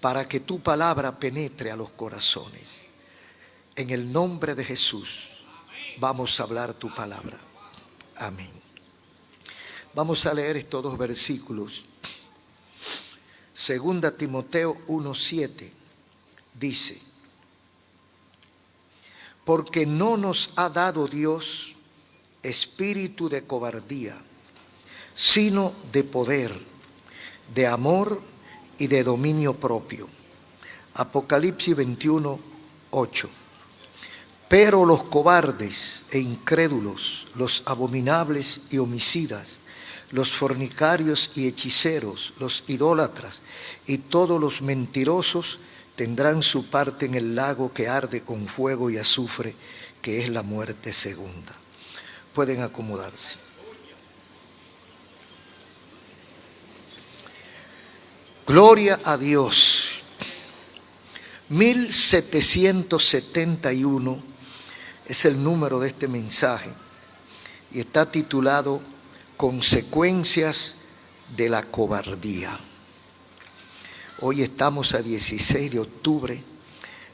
para que tu palabra penetre a los corazones. En el nombre de Jesús vamos a hablar tu palabra. Amén. Vamos a leer estos dos versículos. 2 Timoteo 1:7 dice: porque no nos ha dado Dios espíritu de cobardía, sino de poder, de amor y de dominio propio. Apocalipsis 21:8. Pero los cobardes e incrédulos, los abominables y homicidas, los fornicarios y hechiceros, los idólatras y todos los mentirosos tendrán su parte en el lago que arde con fuego y azufre, que es la muerte segunda. Pueden acomodarse. Gloria a Dios. 1771 es el número de este mensaje y está titulado Consecuencias de la cobardía. Hoy estamos a 16 de octubre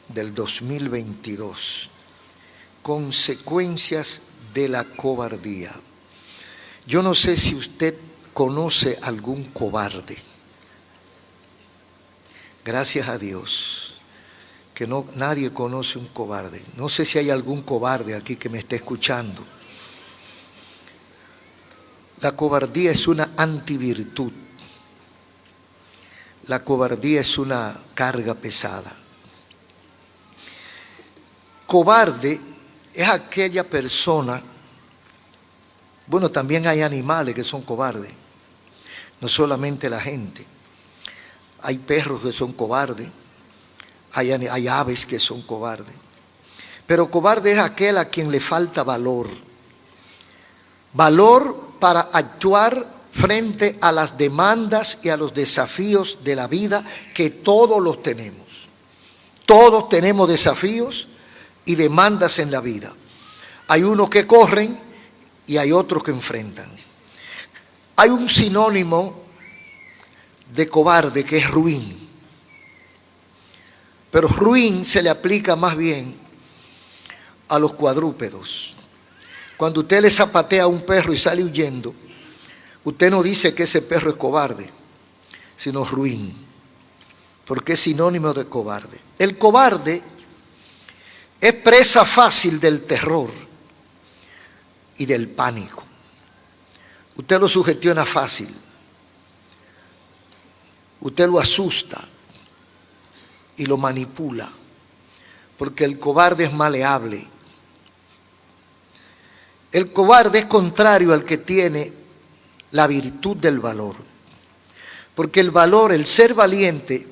del 2022. Consecuencias de la cobardía. Yo no sé si usted conoce algún cobarde. Gracias a Dios que nadie conoce un cobarde. No sé si hay algún cobarde aquí que me esté escuchando. La cobardía es una antivirtud. La cobardía es una carga pesada. Cobarde es aquella persona, bueno, también hay animales que son cobardes, no solamente la gente. Hay perros que son cobardes, hay aves que son cobardes. Pero cobarde es aquel a quien le falta valor. Valor para actuar frente a las demandas y a los desafíos de la vida, que todos los tenemos. Todos tenemos desafíos y demandas en la vida. Hay unos que corren y hay otros que enfrentan. Hay un sinónimo de cobarde que es ruin. Pero ruin se le aplica más bien a los cuadrúpedos. Cuando usted le zapatea a un perro y sale huyendo, usted no dice que ese perro es cobarde, sino ruin, porque es sinónimo de cobarde. El cobarde es presa fácil del terror y del pánico. Usted lo sugestiona fácil, usted lo asusta y lo manipula, porque el cobarde es maleable. El cobarde es contrario al que tiene la virtud del valor, porque el valor, el ser valiente,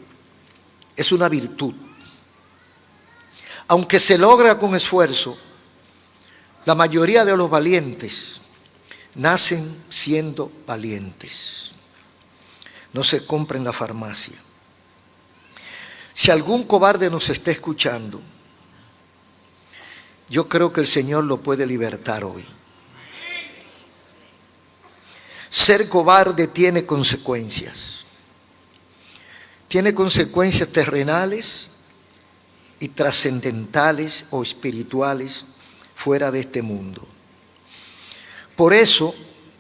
es una virtud. Aunque se logra con esfuerzo, la mayoría de los valientes nacen siendo valientes. No se compra en la farmacia. Si algún cobarde nos está escuchando, yo creo que el Señor lo puede libertar hoy. Ser cobarde tiene consecuencias. Tiene consecuencias terrenales y trascendentales o espirituales fuera de este mundo. Por eso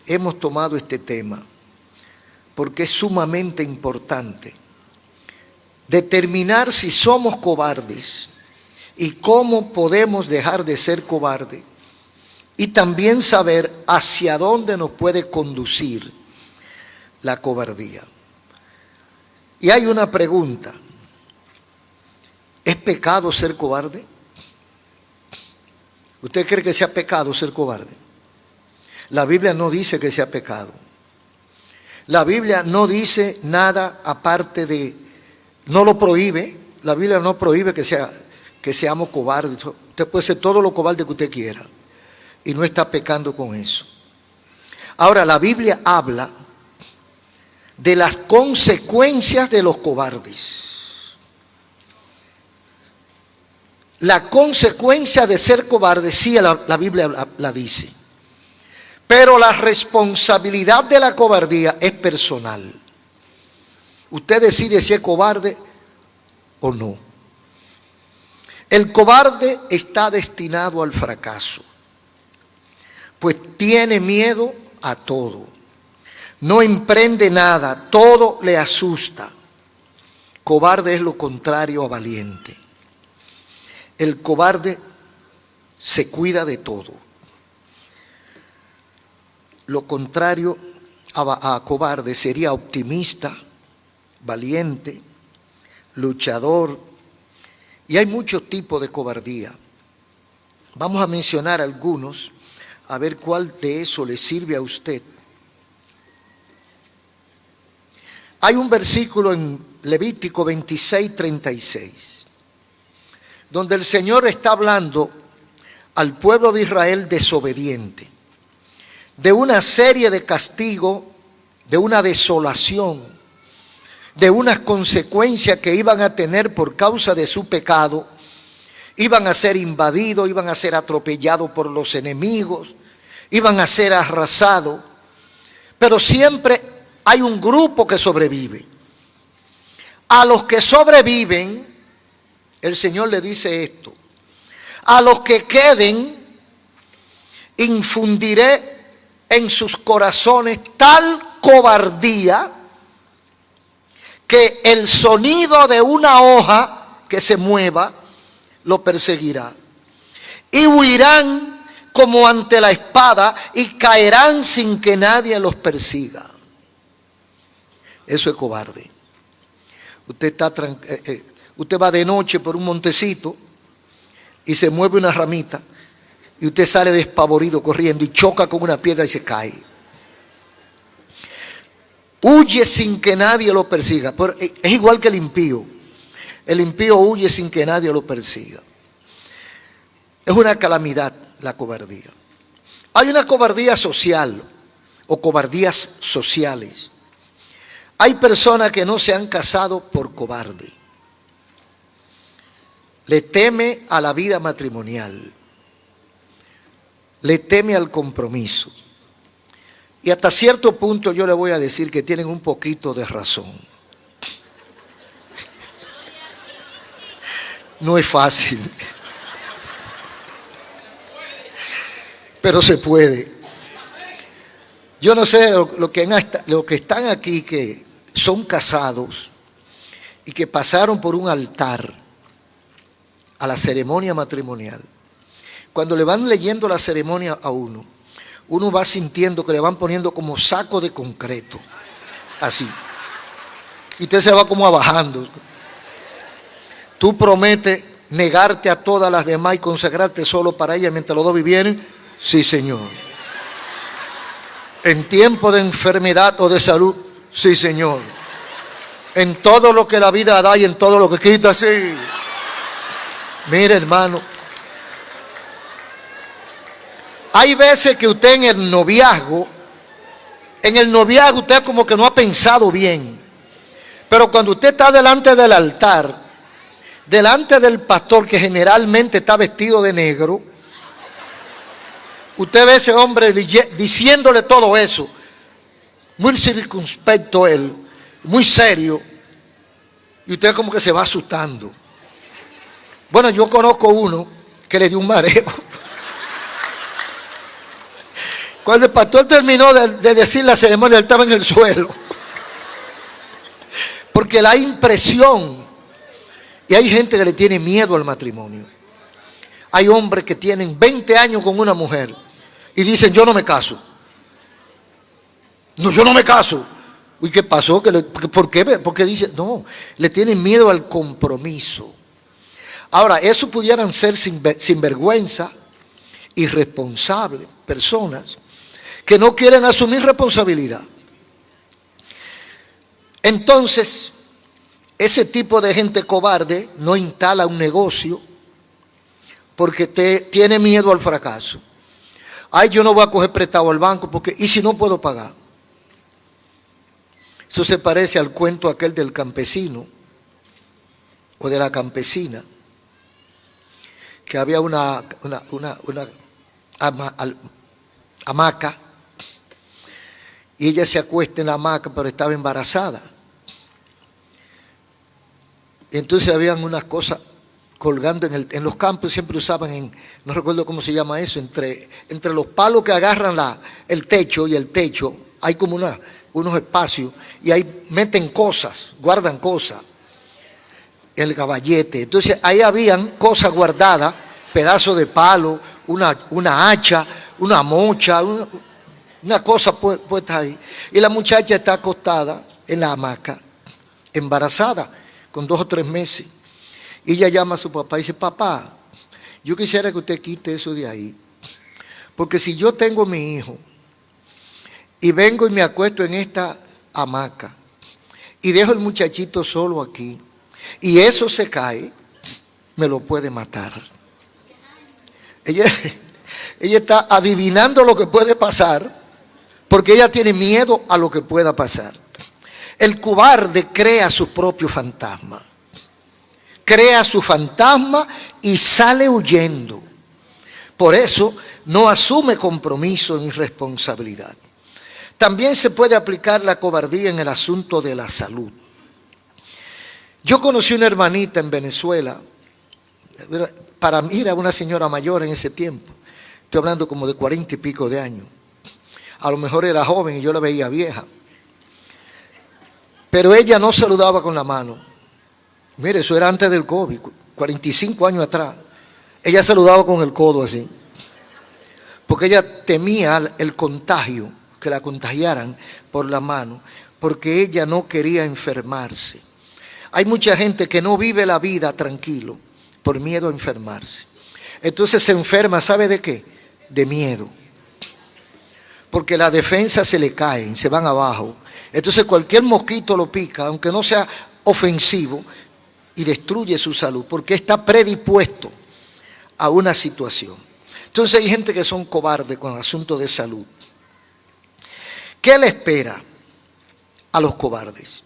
hemos tomado este tema, porque es sumamente importante determinar si somos cobardes y cómo podemos dejar de ser cobardes, y también saber hacia dónde nos puede conducir la cobardía. Y hay una pregunta: ¿es pecado ser cobarde? ¿Usted cree que sea pecado ser cobarde? La Biblia no dice que sea pecado. La Biblia no dice nada aparte de, no lo prohíbe. La Biblia no prohíbe que seamos cobardes. Usted puede ser todo lo cobarde que usted quiera y no está pecando con eso. Ahora, la Biblia habla de las consecuencias de los cobardes. La consecuencia de ser cobarde, sí, la Biblia la dice. Pero la responsabilidad de la cobardía es personal. Usted decide si es cobarde o no. El cobarde está destinado al fracaso, pues tiene miedo a todo. No emprende nada, todo le asusta. Cobarde es lo contrario a valiente. El cobarde se cuida de todo. Lo contrario a cobarde sería optimista, valiente, luchador. Y hay muchos tipos de cobardía. Vamos a mencionar algunos, a ver cuál de eso le sirve a usted. Hay un versículo en Levítico 26:36, donde el Señor está hablando al pueblo de Israel desobediente, de una serie de castigos, de una desolación, de unas consecuencias que iban a tener por causa de su pecado. Iban a ser invadidos, iban a ser atropellados por los enemigos, iban a ser arrasados, pero siempre hay un grupo que sobrevive. A los que sobreviven, el Señor le dice esto: a los que queden, infundiré en sus corazones tal cobardía que el sonido de una hoja que se mueva lo perseguirá. Y huirán como ante la espada y caerán sin que nadie los persiga. Eso es cobarde. Usted va de noche por un montecito y se mueve una ramita y usted sale despavorido corriendo y choca con una piedra y se cae. Huye sin que nadie lo persiga. Pero es igual que el impío. El impío huye sin que nadie lo persiga. Es una calamidad la cobardía. Hay una cobardía social o cobardías sociales. Hay personas que no se han casado por cobarde. Le teme a la vida matrimonial. Le teme al compromiso. Y hasta cierto punto yo le voy a decir que tienen un poquito de razón. No es fácil, pero se puede. Yo no sé lo que están aquí, que son casados y que pasaron por un altar a la ceremonia matrimonial. Cuando le van leyendo la ceremonia a uno va sintiendo que le van poniendo como saco de concreto, así. Y usted se va como abajando. Tú prometes negarte a todas las demás y consagrarte solo para ellas mientras los dos vivieren. Sí, Señor. En tiempo de enfermedad o de salud. Sí, Señor. En todo lo que la vida da y en todo lo que quita, sí. Mire, hermano. Hay veces que usted en el noviazgo usted como que no ha pensado bien. Pero cuando usted está delante del altar, delante del pastor, que generalmente está vestido de negro, usted ve a ese hombre diciéndole todo eso, muy circunspecto él, muy serio, y usted como que se va asustando. Bueno, yo conozco uno que le dio un mareo. Cuando el pastor terminó de decir la ceremonia, él estaba en el suelo. Porque la impresión, y hay gente que le tiene miedo al matrimonio. Hay hombres que tienen 20 años con una mujer y dicen: yo no me caso. No, yo no me caso. ¿Y qué pasó? ¿Por qué? Porque dice, no, le tienen miedo al compromiso. Ahora, eso pudieran ser sinvergüenza, irresponsables, personas que no quieren asumir responsabilidad. Entonces, ese tipo de gente cobarde no instala un negocio porque tiene miedo al fracaso. Ay, yo no voy a coger prestado al banco porque, ¿y si no puedo pagar? Eso se parece al cuento aquel del campesino o de la campesina, que había una hamaca y ella se acuesta en la hamaca, pero estaba embarazada. Entonces habían unas cosas colgando en los campos, siempre usaban, no recuerdo cómo se llama eso, entre los palos que agarran el techo y el techo, hay como unos espacios, y ahí meten cosas, guardan cosas, el caballete. Entonces ahí habían cosas guardadas, pedazos de palo, una hacha, una mocha, una cosa puesta ahí. Y la muchacha está acostada en la hamaca, embarazada, con 2 o 3 meses. Y ella llama a su papá y dice: papá, yo quisiera que usted quite eso de ahí, porque si yo tengo mi hijo y vengo y me acuesto en esta hamaca y dejo el muchachito solo aquí y eso se cae, me lo puede matar. Ella está adivinando lo que puede pasar porque ella tiene miedo a lo que pueda pasar. El cobarde crea su propio fantasma. Crea su fantasma y sale huyendo. Por eso no asume compromiso ni responsabilidad. También se puede aplicar la cobardía en el asunto de la salud. Yo conocí una hermanita en Venezuela, para mí era una señora mayor en ese tiempo, estoy hablando como de 40 y pico de años. A lo mejor era joven y yo la veía vieja. Pero ella no saludaba con la mano. Mire, eso era antes del COVID, 45 años atrás. Ella saludaba con el codo así, porque ella temía el contagio, que la contagiaran por la mano, porque ella no quería enfermarse. Hay mucha gente que no vive la vida tranquilo por miedo a enfermarse. Entonces se enferma, ¿sabe de qué? De miedo. Porque las defensas se le caen, se van abajo. Entonces cualquier mosquito lo pica, aunque no sea ofensivo, y destruye su salud, porque está predispuesto a una situación. Entonces hay gente que son cobardes con el asunto de salud. ¿Qué le espera a los cobardes?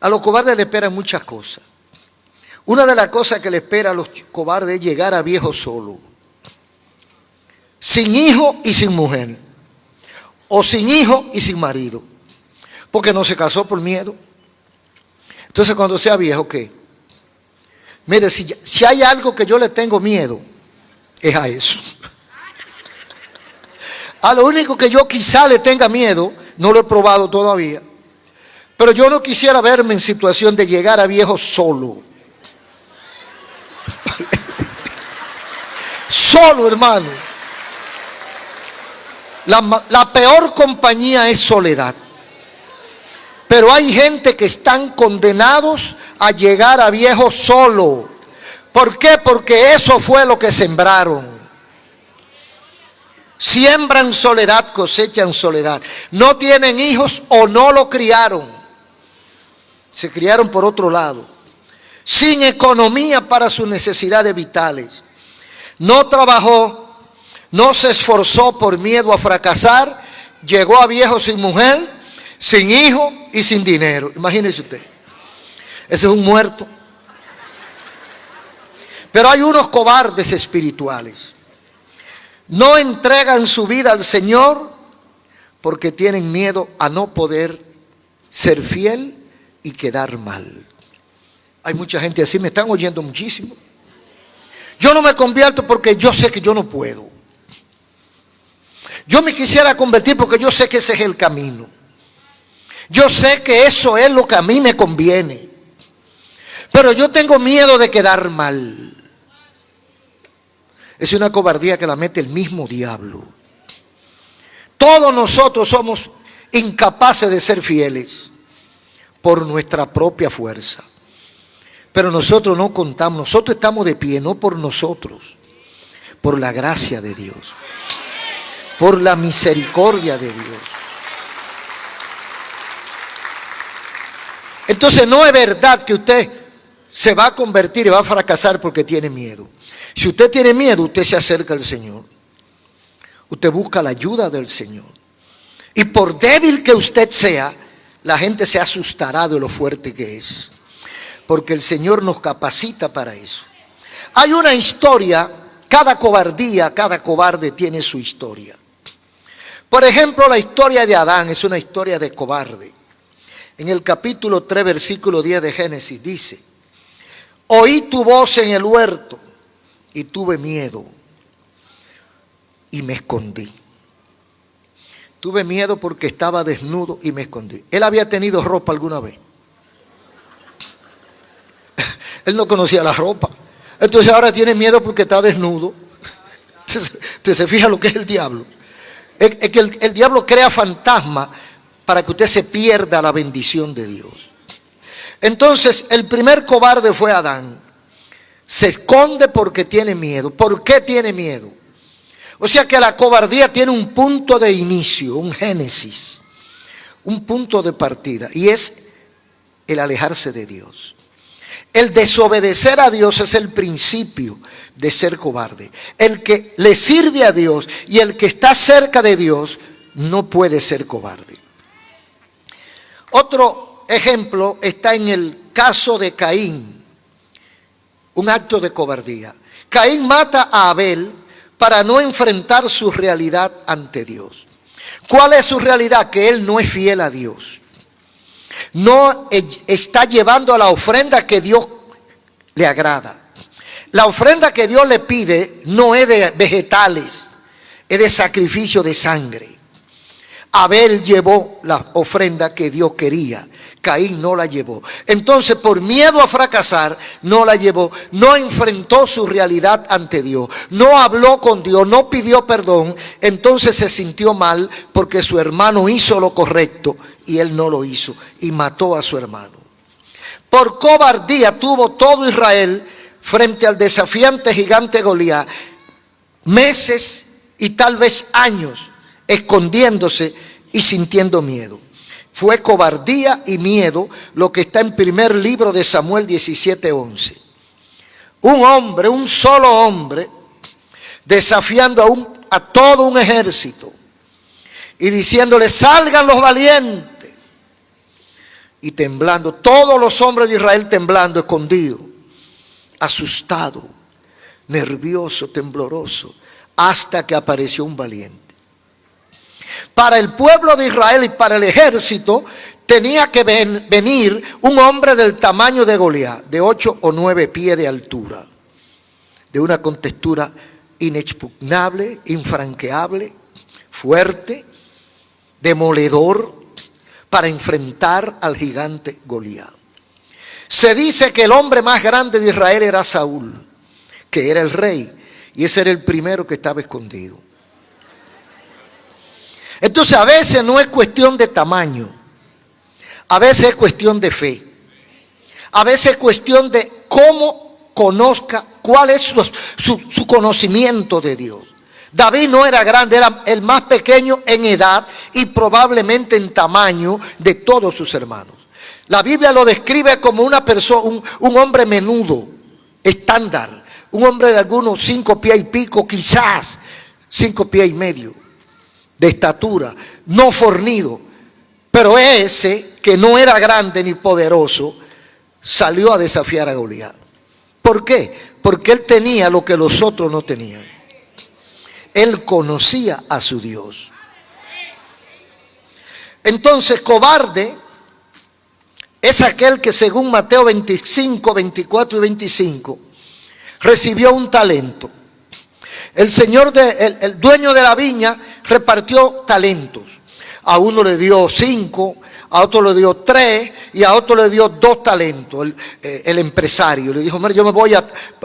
A los cobardes le esperan muchas cosas. Una de las cosas que le espera a los cobardes es llegar a viejo solo, sin hijo y sin mujer, o sin hijo y sin marido, porque no se casó por miedo. Entonces cuando sea viejo, ¿qué? Mire, si hay algo que yo le tengo miedo, es a eso. A lo único que yo quizá le tenga miedo, no lo he probado todavía, pero yo no quisiera verme en situación de llegar a viejo solo. Solo, hermano. La peor compañía es soledad. Pero hay gente que están condenados a llegar a viejo solo. ¿Por qué? Porque eso fue lo que sembraron. Siembran soledad, cosechan soledad. No tienen hijos o no lo criaron. Se criaron por otro lado. Sin economía para sus necesidades vitales. No trabajó, no se esforzó por miedo a fracasar. Llegó a viejo sin mujer, sin hijo y sin dinero. Imagínese usted. Ese es un muerto. Pero hay unos cobardes espirituales. No entregan su vida al Señor porque tienen miedo a no poder ser fiel y quedar mal. Hay mucha gente así, me están oyendo muchísimo. Yo no me convierto porque yo sé que yo no puedo. Yo me quisiera convertir porque yo sé que ese es el camino. Yo sé que eso es lo que a mí me conviene. Pero yo tengo miedo de quedar mal. Es una cobardía que la mete el mismo diablo. Todos nosotros somos incapaces de ser fieles por nuestra propia fuerza. Pero nosotros no contamos, nosotros estamos de pie, no por nosotros, por la gracia de Dios, por la misericordia de Dios. Entonces no es verdad que usted se va a convertir y va a fracasar porque tiene miedo. Si usted tiene miedo, usted se acerca al Señor. Usted busca la ayuda del Señor. Y por débil que usted sea, la gente se asustará de lo fuerte que es. Porque el Señor nos capacita para eso. Hay una historia, cada cobardía, cada cobarde tiene su historia. Por ejemplo, la historia de Adán es una historia de cobarde. En el capítulo 3, versículo 10 de Génesis dice: Oí tu voz en el huerto y tuve miedo y me escondí. Tuve miedo porque estaba desnudo y me escondí. Él había tenido ropa alguna vez. Él no conocía la ropa. Entonces ahora tiene miedo porque está desnudo. Entonces se fija lo que es el diablo. Es que el diablo crea fantasmas para que usted se pierda la bendición de Dios. Entonces el primer cobarde fue Adán. Se esconde porque tiene miedo. ¿Por qué tiene miedo? O sea que la cobardía tiene un punto de inicio, un génesis, un punto de partida, y es el alejarse de Dios. El desobedecer a Dios es el principio de ser cobarde. El que le sirve a Dios y el que está cerca de Dios no puede ser cobarde. Otro ejemplo está en el caso de Caín, un acto de cobardía. Caín mata a Abel para no enfrentar su realidad ante Dios. ¿Cuál es su realidad? Que él no es fiel a Dios. No está llevando a la ofrenda que Dios le agrada. La ofrenda que Dios le pide no es de vegetales, es de sacrificio de sangre. Abel llevó la ofrenda que Dios quería. Caín no la llevó. Entonces, por miedo a fracasar, no la llevó. No enfrentó su realidad ante Dios. No habló con Dios, no pidió perdón. Entonces se sintió mal porque su hermano hizo lo correcto y él no lo hizo y mató a su hermano. Por cobardía tuvo todo Israel frente al desafiante gigante Goliat meses y tal vez años escondiéndose y sintiendo miedo. Fue cobardía y miedo lo que está en primer libro de Samuel 17:11. Un hombre, un solo hombre, desafiando a todo un ejército y diciéndole: salgan los valientes. Y temblando, todos los hombres de Israel temblando, escondidos, asustados, nervioso, tembloroso, hasta que apareció un valiente. Para el pueblo de Israel y para el ejército tenía que venir un hombre del tamaño de Goliat, de 8 o 9 pies de altura, de una contextura inexpugnable, infranqueable, fuerte, demoledor, para enfrentar al gigante Goliat. Se dice que el hombre más grande de Israel era Saúl, que era el rey, y ese era el primero que estaba escondido. Entonces a veces no es cuestión de tamaño, a veces es cuestión de fe, a veces es cuestión de cómo conozca, cuál es su conocimiento de Dios. David no era grande, era el más pequeño en edad y probablemente en tamaño de todos sus hermanos. La Biblia lo describe como una persona, un hombre menudo, estándar, un hombre de algunos 5 pies y pico, quizás 5 pies y medio de estatura, no fornido. Pero ese, que no era grande ni poderoso, salió a desafiar a Goliat. ¿Por qué? Porque él tenía lo que los otros no tenían. Él conocía a su Dios. Entonces, cobarde es aquel que, según Mateo 25, 24 y 25, recibió un talento. El señor, el dueño de la viña, repartió talentos. A uno le dio 5, a otro le dio 3 y a otro le dio 2 talentos. El empresario le dijo: mira, yo me voy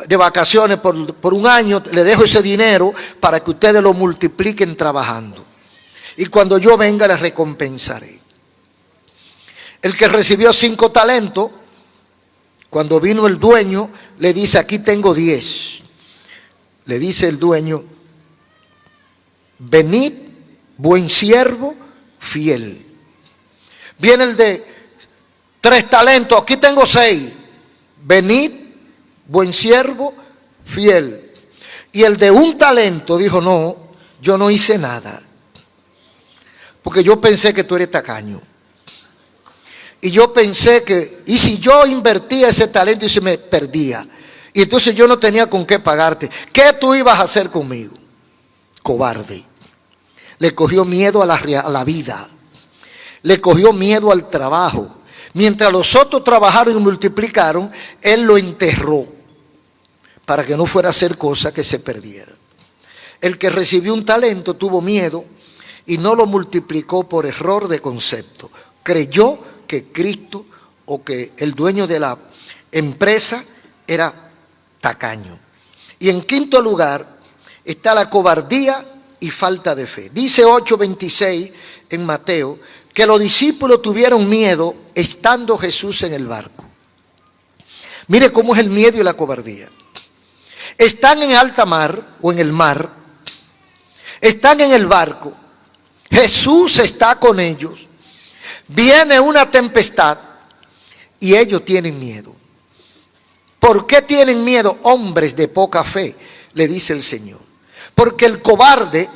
de vacaciones por un año, le dejo ese dinero para que ustedes lo multipliquen trabajando. Y cuando yo venga les recompensaré. El que recibió 5 talentos, cuando vino el dueño, le dice: aquí tengo 10. Le dice el dueño: venid, buen siervo, fiel. Viene el de 3 talentos: aquí tengo 6. Venid, buen siervo, fiel. Y el de 1 talento dijo: no, yo no hice nada, porque yo pensé que tú eres tacaño. Y yo pensé que, y si yo invertía ese talento y se me perdía, y entonces yo no tenía con qué pagarte, ¿qué tú ibas a hacer conmigo? Cobarde. Le cogió miedo a la vida. Le cogió miedo al trabajo. Mientras los otros trabajaron y multiplicaron, él lo enterró para que no fuera a hacer cosa que se perdiera. El que recibió un talento tuvo miedo y no lo multiplicó por error de concepto. Creyó que Cristo o que el dueño de la empresa era tacaño. Y en quinto lugar está la cobardía y falta de fe. Dice 8:26 en Mateo que los discípulos tuvieron miedo estando Jesús en el barco. Mire cómo es el miedo y la cobardía. Están en alta mar o en el mar, están en el barco, Jesús está con ellos, viene una tempestad y ellos tienen miedo. ¿Por qué tienen miedo? Hombres de poca fe, le dice el Señor. Porque el cobarde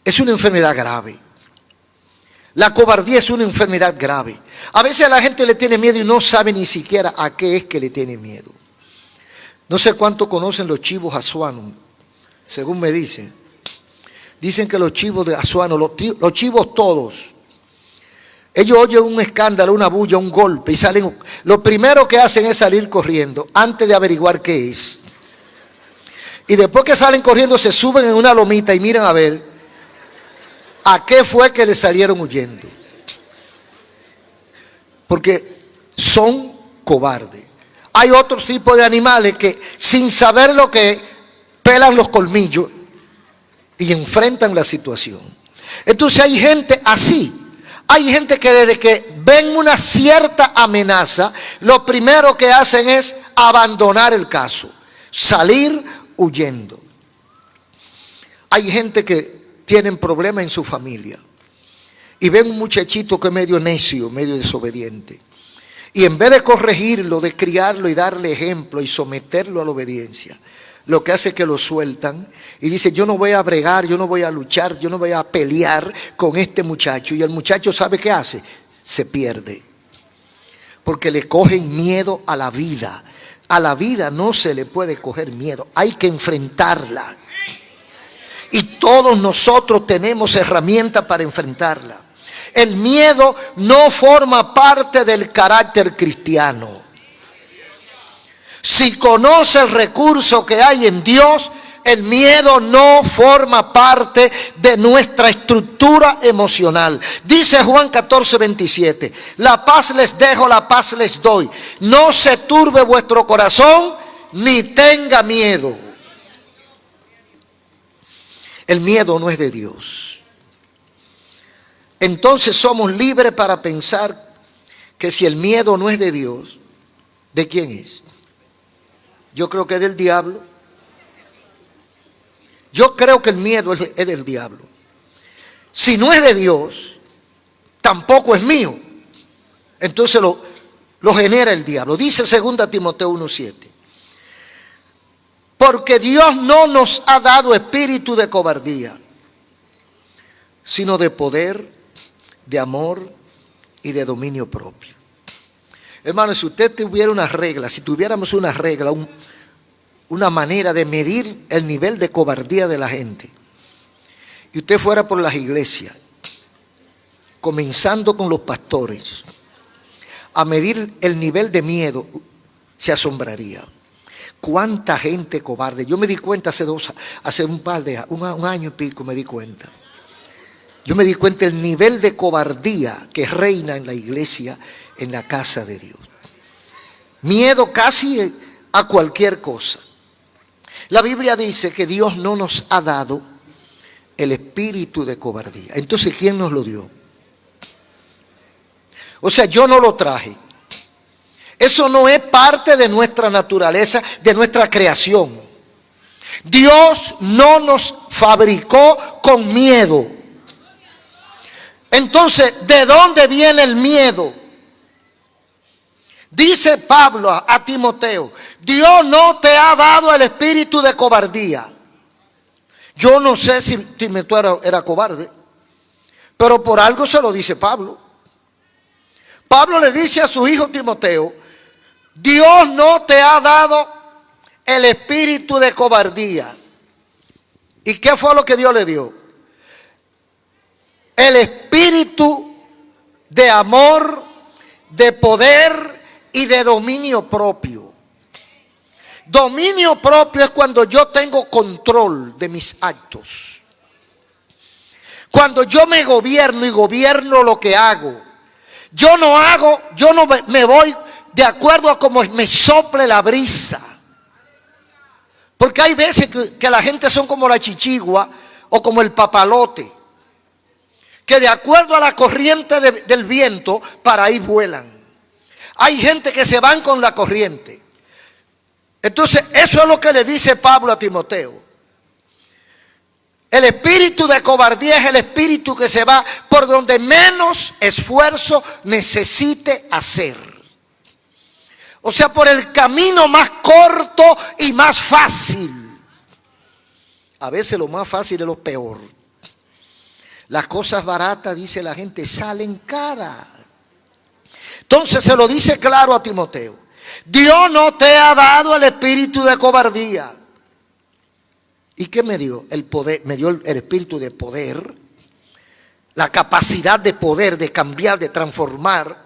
es una enfermedad grave. La cobardía es una enfermedad grave. A veces a la gente le tiene miedo y no sabe ni siquiera a qué es que le tiene miedo. No sé cuánto conocen los chivos azuanos, según me dicen. Dicen que los chivos de Azuano, los chivos todos, ellos oyen un escándalo, una bulla, un golpe y salen. Lo primero que hacen es salir corriendo antes de averiguar qué es. Y después que salen corriendo se suben en una lomita y miran a ver a qué fue que le salieron huyendo. Porque son cobardes. Hay otros tipos de animales que sin saber lo que es, pelan los colmillos y enfrentan la situación. Entonces hay gente así. Hay gente que desde que ven una cierta amenaza, lo primero que hacen es abandonar el caso, salir huyendo. Hay gente que tienen problemas en su familia y ven un muchachito que es medio necio, medio desobediente. Y en vez de corregirlo, de criarlo y darle ejemplo y someterlo a la obediencia, lo que hace es que lo sueltan y dice: yo no voy a bregar, yo no voy a luchar, yo no voy a pelear con este muchacho. Y el muchacho ¿sabe qué hace? Se pierde. Porque le cogen miedo a la vida. A la vida no se le puede coger miedo, hay que enfrentarla. Y todos nosotros tenemos herramientas para enfrentarla. El miedo no forma parte del carácter cristiano. Si conoce el recurso que hay en Dios, el miedo no forma parte de nuestra estructura emocional. Dice Juan 14:27, la paz les dejo, la paz les doy. No se turbe vuestro corazón, ni tenga miedo. El miedo no es de Dios. Entonces somos libres para pensar que si el miedo no es de Dios, ¿de quién es? Yo creo que es del diablo. Yo creo que el miedo es del diablo. Si no es de Dios, tampoco es mío. Entonces lo genera el diablo. Dice 2 Timoteo 1:7. Porque Dios no nos ha dado espíritu de cobardía, sino de poder, de amor y de dominio propio. Hermano, si usted tuviera una regla, si tuviéramos una regla, una manera de medir el nivel de cobardía de la gente, y usted fuera por las iglesias, comenzando con los pastores, a medir el nivel de miedo, se asombraría. ¿Cuánta gente cobarde? Yo me di cuenta hace un año y pico me di cuenta. Yo me di cuenta del nivel de cobardía que reina en la iglesia, en la casa de Dios. Miedo casi a cualquier cosa. La Biblia dice que Dios no nos ha dado el espíritu de cobardía. Entonces, ¿quién nos lo dio? O sea, yo no lo traje. Eso no es parte de nuestra naturaleza, de nuestra creación. Dios no nos fabricó con miedo. Entonces, ¿de dónde viene el miedo? Dice Pablo a Timoteo: Dios no te ha dado el espíritu de cobardía. Yo no sé si Timoteo era cobarde, pero por algo se lo dice Pablo. Pablo le dice a su hijo Timoteo: Dios no te ha dado el espíritu de cobardía. ¿Y qué fue lo que Dios le dio? El espíritu de amor, de poder y de dominio propio. Dominio propio es cuando yo tengo control de mis actos. Cuando yo me gobierno y gobierno lo que hago. Yo no me voy de acuerdo a cómo me sople la brisa. Porque hay veces que la gente son como la chichigua o como el papalote, que de acuerdo a la corriente del viento, para ahí vuelan. Hay gente que se van con la corriente. Entonces, eso es lo que le dice Pablo a Timoteo. El espíritu de cobardía es el espíritu que se va por donde menos esfuerzo necesite hacer. O sea, por el camino más corto y más fácil. A veces lo más fácil es lo peor. Las cosas baratas, dice la gente, salen caras. Entonces se lo dice claro a Timoteo. Dios no te ha dado el espíritu de cobardía. ¿Y qué me dio? El poder, me dio el espíritu de poder, la capacidad de poder, de cambiar, de transformar.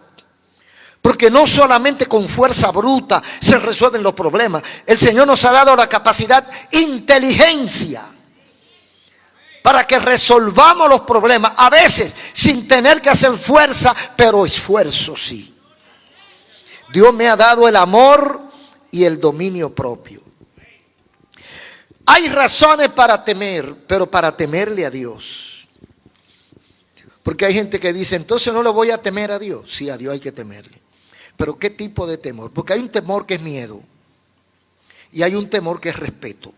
Porque no solamente con fuerza bruta se resuelven los problemas. El Señor nos ha dado la capacidad, inteligencia, para que resolvamos los problemas. A veces sin tener que hacer fuerza, pero esfuerzo sí. Dios me ha dado el amor y el dominio propio. Hay razones para temer, pero para temerle a Dios. Porque hay gente que dice, entonces no le voy a temer a Dios. Sí, a Dios hay que temerle. Pero ¿qué tipo de temor? Porque hay un temor que es miedo. Y hay un temor que es respeto.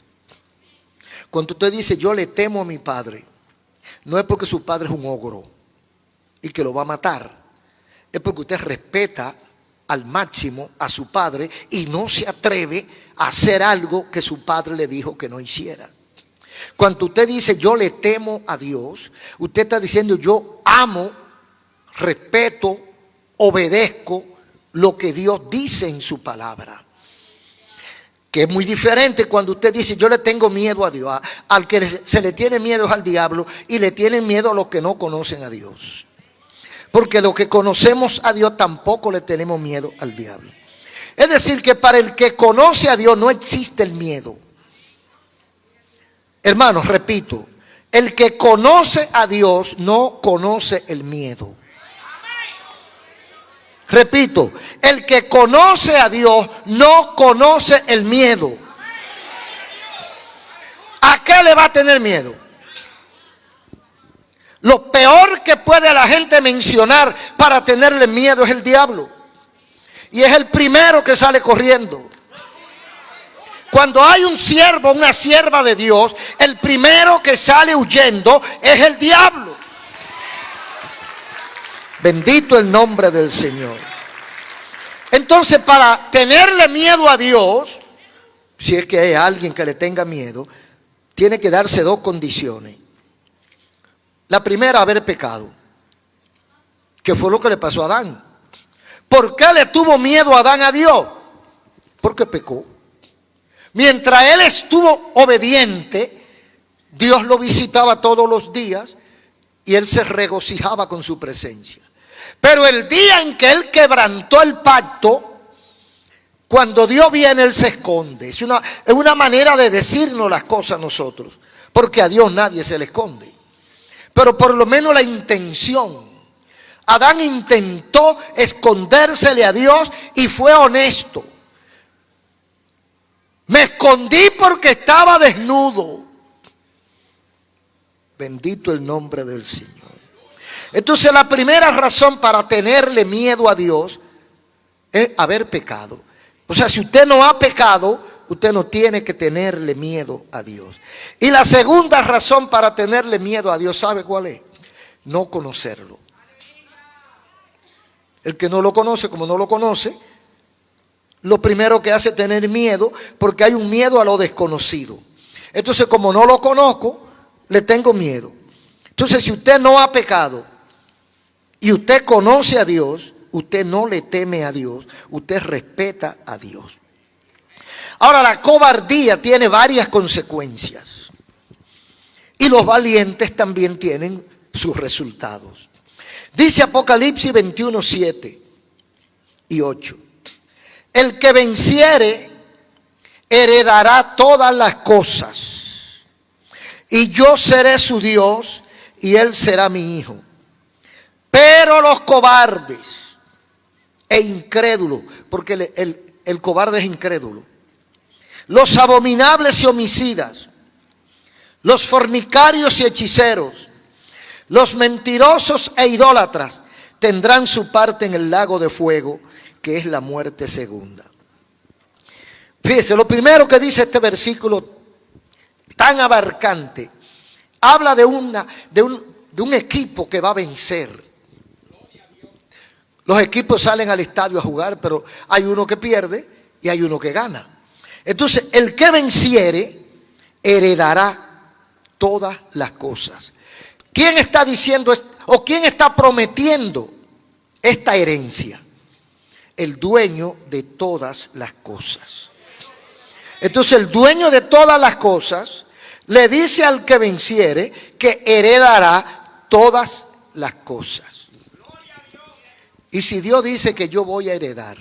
Cuando usted dice, yo le temo a mi padre, no es porque su padre es un ogro y que lo va a matar. Es porque usted respeta al máximo a su padre y no se atreve a hacer algo que su padre le dijo que no hiciera. Cuando usted dice yo le temo a Dios, usted está diciendo yo amo, respeto, obedezco lo que Dios dice en su palabra. Que es muy diferente cuando usted dice yo le tengo miedo a Dios. Al que se le tiene miedo es al diablo y le tienen miedo a los que no conocen a Dios. Porque los que conocemos a Dios tampoco le tenemos miedo al diablo. Es decir, que para el que conoce a Dios no existe el miedo. Hermanos, repito, el que conoce a Dios no conoce el miedo. Repito, el que conoce a Dios no conoce el miedo. ¿A qué le va a tener miedo? Lo peor que puede la gente mencionar para tenerle miedo es el diablo. Y es el primero que sale corriendo. Cuando hay un siervo, una sierva de Dios, el primero que sale huyendo es el diablo. Bendito el nombre del Señor. Entonces, para tenerle miedo a Dios, si es que hay alguien que le tenga miedo, tiene que darse dos condiciones. La primera, haber pecado, que fue lo que le pasó a Adán. ¿Por qué le tuvo miedo a Adán a Dios? Porque pecó. Mientras él estuvo obediente, Dios lo visitaba todos los días y él se regocijaba con su presencia. Pero el día en que él quebrantó el pacto, cuando Dios viene, él se esconde. Es una manera de decirnos las cosas a nosotros, porque a Dios nadie se le esconde. Pero por lo menos la intención. Adán intentó escondérsele a Dios y fue honesto. Me escondí porque estaba desnudo. Bendito el nombre del Señor. Entonces la primera razón para tenerle miedo a Dios es haber pecado. O sea, si usted no ha pecado, usted no tiene que tenerle miedo a Dios. Y la segunda razón para tenerle miedo a Dios, ¿sabe cuál es? No conocerlo. El que no lo conoce, como no lo conoce, lo primero que hace es tener miedo, porque hay un miedo a lo desconocido. Entonces, como no lo conozco, le tengo miedo. Entonces, si usted no ha pecado y usted conoce a Dios, usted no le teme a Dios, usted respeta a Dios. Ahora, la cobardía tiene varias consecuencias y los valientes también tienen sus resultados. Dice Apocalipsis 21, 7 y 8. El que venciere heredará todas las cosas, y yo seré su Dios, y él será mi hijo. Pero los cobardes e incrédulos, porque el cobarde es incrédulo, los abominables y homicidas, los fornicarios y hechiceros, los mentirosos e idólatras, tendrán su parte en el lago de fuego, que es la muerte segunda. Fíjese, lo primero que dice este versículo tan abarcante, habla de un equipo que va a vencer. Los equipos salen al estadio a jugar, pero hay uno que pierde y hay uno que gana. Entonces, el que venciere heredará todas las cosas. ¿Quién está diciendo o quién está prometiendo esta herencia? El dueño de todas las cosas. Entonces, el dueño de todas las cosas le dice al que venciere que heredará todas las cosas. Y si Dios dice que yo voy a heredar,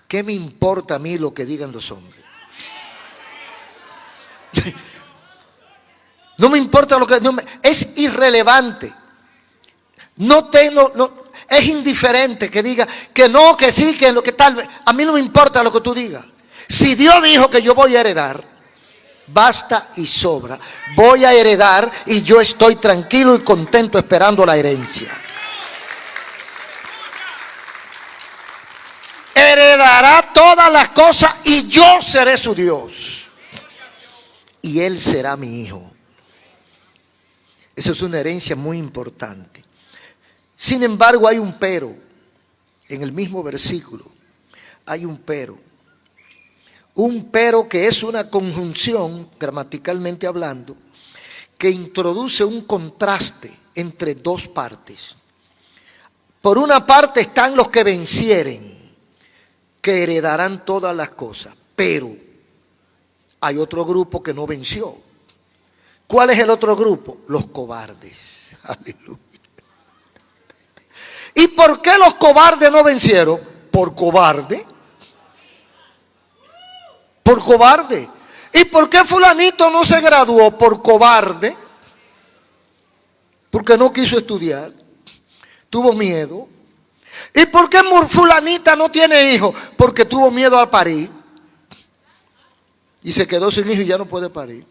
¿qué me importa a mí lo que digan los hombres? No me importa lo que... es irrelevante. Es indiferente que diga que no, que sí, que lo que tal. A mí no me importa lo que tú digas. Si Dios dijo que yo voy a heredar, basta y sobra. Voy a heredar y yo estoy tranquilo y contento esperando la herencia. Heredará todas las cosas y yo seré su Dios. Y él será mi hijo. Eso es una herencia muy importante. Sin embargo, hay un pero. En el mismo versículo hay un pero. Un pero que es una conjunción, gramaticalmente hablando, que introduce un contraste entre dos partes. Por una parte están los que vencieren, que heredarán todas las cosas, pero hay otro grupo que no venció. ¿Cuál es el otro grupo? Los cobardes. Aleluya. ¿Y por qué los cobardes no vencieron? Por cobarde. Por cobarde. ¿Y por qué fulanito no se graduó? Por cobarde. Porque no quiso estudiar. Tuvo miedo. ¿Y por qué fulanita no tiene hijos? Porque tuvo miedo a parir. Y se quedó sin hijo y ya no puede parir.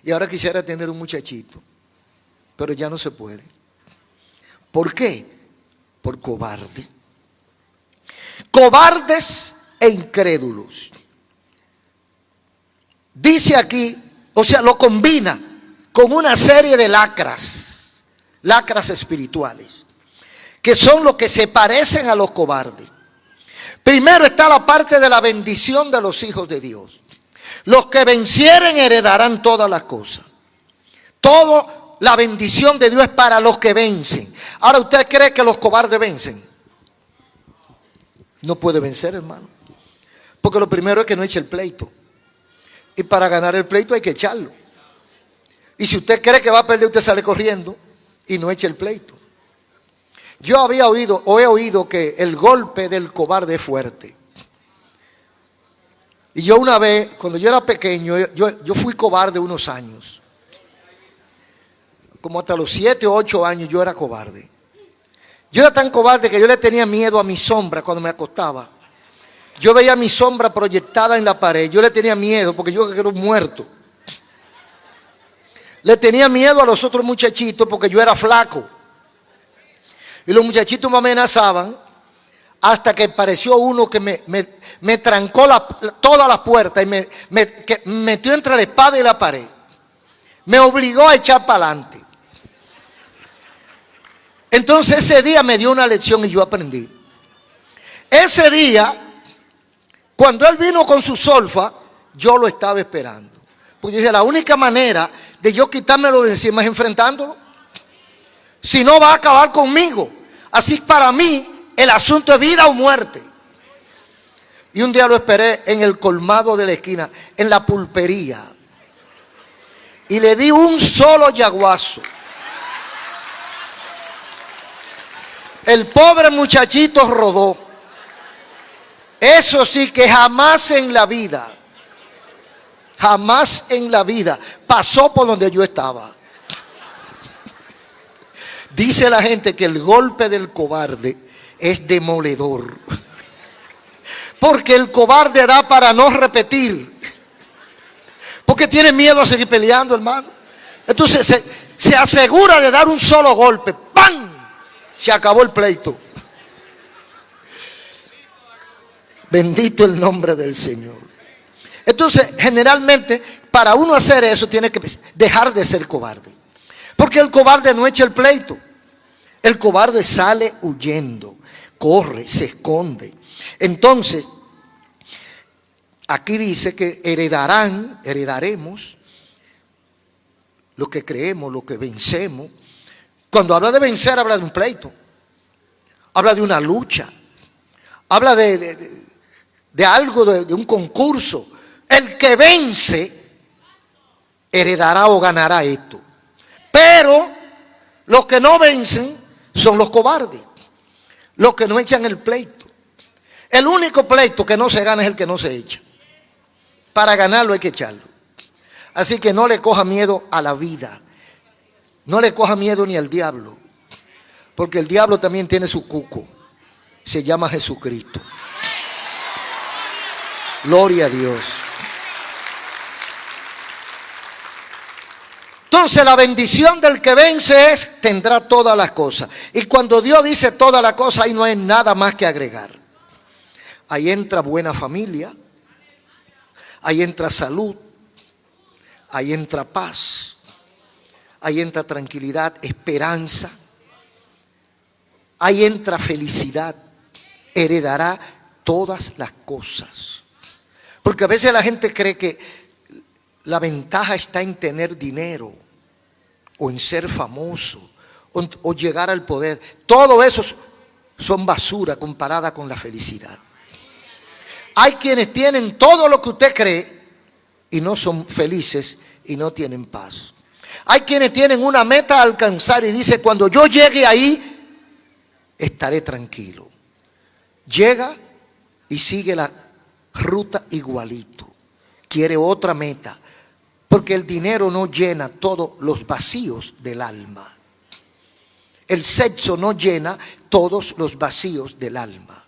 Y ahora quisiera tener un muchachito. Pero ya no se puede. ¿Por qué? Por cobarde. Cobardes e incrédulos. Dice aquí, o sea, lo combina con una serie de lacras espirituales, que son los que se parecen a los cobardes. Primero está la parte de la bendición de los hijos de Dios. Los que vencieren heredarán todas las cosas. Toda la bendición de Dios es para los que vencen. Ahora, ¿usted cree que los cobardes vencen? No puede vencer, hermano. Porque lo primero es que no eche el pleito. Y para ganar el pleito hay que echarlo. Y si usted cree que va a perder, usted sale corriendo y no eche el pleito. Yo había oído o he oído que el golpe del cobarde es fuerte. Y yo una vez, cuando yo era pequeño, yo fui cobarde unos años. Como hasta los 7 o 8 años yo era cobarde. Yo era tan cobarde que yo le tenía miedo a mi sombra cuando me acostaba. Yo veía mi sombra proyectada en la pared. Yo le tenía miedo porque yo era un muerto. Le tenía miedo a los otros muchachitos porque yo era flaco. Y los muchachitos me amenazaban hasta que apareció uno que me trancó toda la puerta y me metió entre la espada y la pared. Me obligó a echar para adelante. Entonces ese día me dio una lección y yo aprendí. Ese día, cuando él vino con su solfa, yo lo estaba esperando. Porque yo dije, la única manera de yo quitármelo de encima es enfrentándolo. Si no, va a acabar conmigo. Así para mí, el asunto es vida o muerte. Y un día lo esperé en el colmado de la esquina, en la pulpería. Y le di un solo yaguazo. El pobre muchachito rodó. Eso sí que jamás en la vida pasó por donde yo estaba. Dice la gente que el golpe del cobarde es demoledor. Porque el cobarde da para no repetir. Porque tiene miedo a seguir peleando, hermano. Entonces se asegura de dar un solo golpe. ¡Pam! Se acabó el pleito. Bendito el nombre del Señor. Entonces, generalmente, para uno hacer eso, tiene que dejar de ser cobarde. Porque el cobarde no echa el pleito. El cobarde sale huyendo, corre, se esconde. Entonces, aquí dice que heredaremos lo que creemos, lo que vencemos. Cuando habla de vencer, habla de un pleito. Habla de una lucha. Habla de algo, de un concurso. El que vence heredará o ganará esto. Pero los que no vencen son los cobardes, los que no echan el pleito. El único pleito que no se gana es el que no se echa. Para ganarlo hay que echarlo. Así que no le coja miedo a la vida. No le coja miedo ni al diablo. Porque el diablo también tiene su cuco. Se llama Jesucristo. Gloria a Dios. Entonces la bendición del que vence es, tendrá todas las cosas. Y cuando Dios dice todas las cosas, ahí no hay nada más que agregar. Ahí entra buena familia, ahí entra salud, ahí entra paz, ahí entra tranquilidad, esperanza, ahí entra felicidad, heredará todas las cosas. Porque a veces la gente cree que la ventaja está en tener dinero o en ser famoso o llegar al poder. Todo eso son basura comparada con la felicidad. Hay quienes tienen todo lo que usted cree y no son felices y no tienen paz. Hay quienes tienen una meta a alcanzar y dice, cuando yo llegue ahí, estaré tranquilo. Llega y sigue la ruta igualito. Quiere otra meta. Porque el dinero no llena todos los vacíos del alma. El sexo no llena todos los vacíos del alma.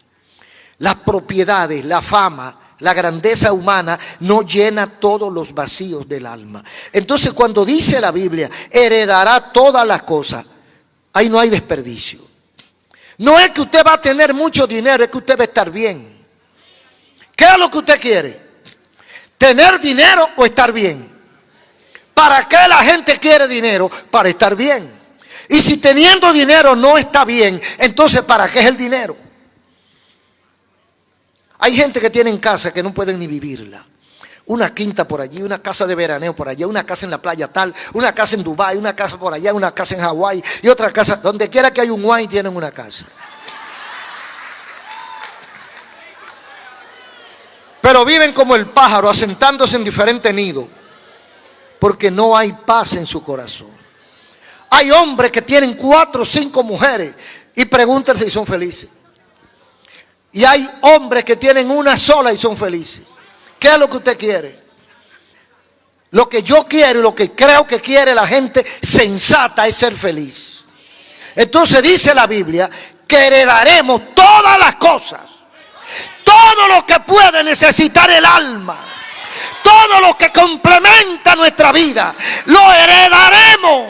Las propiedades, la fama, la grandeza humana no llena todos los vacíos del alma. Entonces cuando dice la Biblia, heredará todas las cosas, ahí no hay desperdicio. No es que usted va a tener mucho dinero, es que usted va a estar bien. ¿Qué es lo que usted quiere? ¿Tener dinero o estar bien? ¿Para qué la gente quiere dinero? Para estar bien. Y si teniendo dinero no está bien, entonces ¿para qué es el dinero? Hay gente que tiene en casa que no pueden ni vivirla. Una quinta por allí, una casa de veraneo por allá, una casa en la playa tal, una casa en Dubái, una casa por allá, una casa en Hawái y otra casa. Donde quiera que hay un guay tienen una casa. Pero viven como el pájaro, asentándose en diferentes nidos. Porque no hay paz en su corazón. Hay hombres que tienen 4 o 5 mujeres y pregúntense si son felices. Y hay hombres que tienen una sola y son felices. ¿Qué es lo que usted quiere? Lo que yo quiero y lo que creo que quiere la gente sensata es ser feliz. Entonces dice la Biblia que heredaremos todas las cosas. Todo lo que puede necesitar el alma. Todo lo que complementa nuestra vida, lo heredaremos.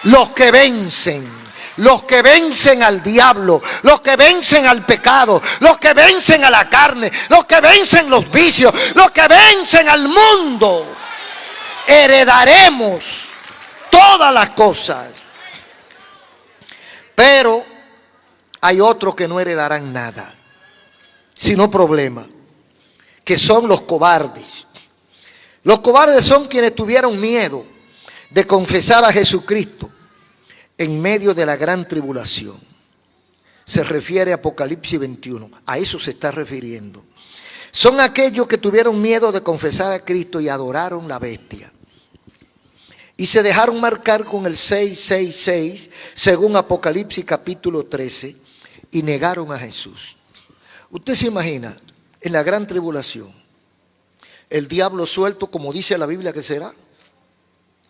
Los que vencen al diablo, los que vencen al pecado, los que vencen a la carne, los que vencen los vicios, los que vencen al mundo, heredaremos todas las cosas. Pero hay otros que no heredarán nada, sino problemas. Que son los cobardes. Los cobardes son quienes tuvieron miedo de confesar a Jesucristo en medio de la gran tribulación. Se refiere a Apocalipsis 21, a eso se está refiriendo. Son aquellos que tuvieron miedo de confesar a Cristo y adoraron la bestia. y se dejaron marcar con el 666, según Apocalipsis capítulo 13, y negaron a Jesús. Usted se imagina, en la gran tribulación, el diablo suelto, como dice la Biblia que será,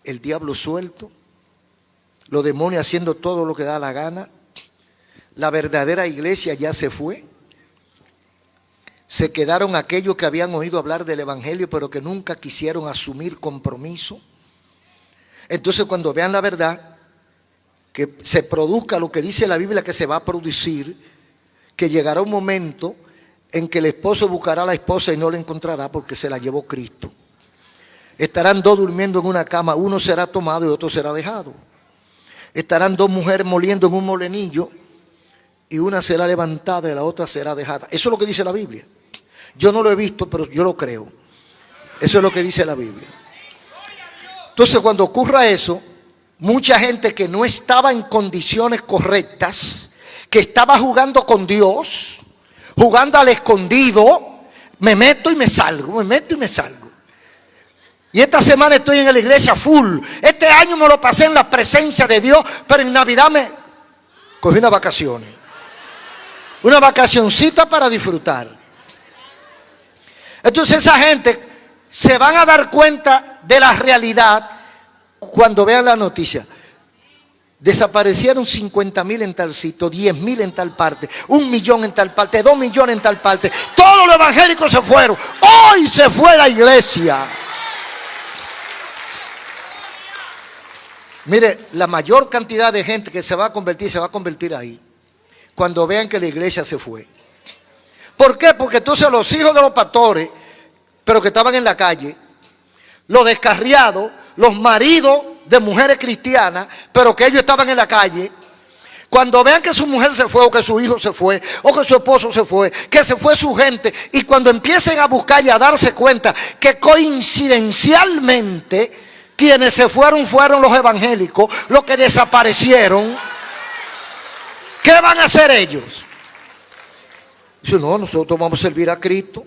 el diablo suelto, los demonios haciendo todo lo que da la gana, la verdadera iglesia ya se fue, se quedaron aquellos que habían oído hablar del evangelio pero que nunca quisieron asumir compromiso. Entonces cuando vean la verdad, que se produzca lo que dice la Biblia que se va a producir, que llegará un momento en que el esposo buscará a la esposa y no la encontrará porque se la llevó Cristo. Estarán dos durmiendo en una cama, uno será tomado y otro será dejado. Estarán dos mujeres moliendo en un molenillo y una será levantada y la otra será dejada. Eso es lo que dice la Biblia. Yo no lo he visto, pero yo lo creo. Eso es lo que dice la Biblia. Entonces, cuando ocurra eso, mucha gente que no estaba en condiciones correctas, que estaba jugando con Dios, jugando al escondido, me meto y me salgo, me meto y me salgo. Y esta semana estoy en la iglesia full. Este año me lo pasé en la presencia de Dios, pero en Navidad me cogí unas vacaciones. Una vacacioncita para disfrutar. Entonces esa gente se van a dar cuenta de la realidad cuando vean la noticia. Desaparecieron 50,000 en tal sitio, 10,000 en tal parte, 1,000,000 en tal parte, 2,000,000 en tal parte. Todos los evangélicos se fueron. Hoy se fue la iglesia. Mire, la mayor cantidad de gente que se va a convertir ahí cuando vean que la iglesia se fue. ¿Por qué? Porque entonces los hijos de los pastores, pero que estaban en la calle, los descarriados, los maridos de mujeres cristianas, pero que ellos estaban en la calle, cuando vean que su mujer se fue, o que su hijo se fue, o que su esposo se fue, que se fue su gente, y cuando empiecen a buscar y a darse cuenta que coincidencialmente quienes se fueron los evangélicos, los que desaparecieron, ¿qué van a hacer ellos? Dice, no, nosotros vamos a servir a Cristo.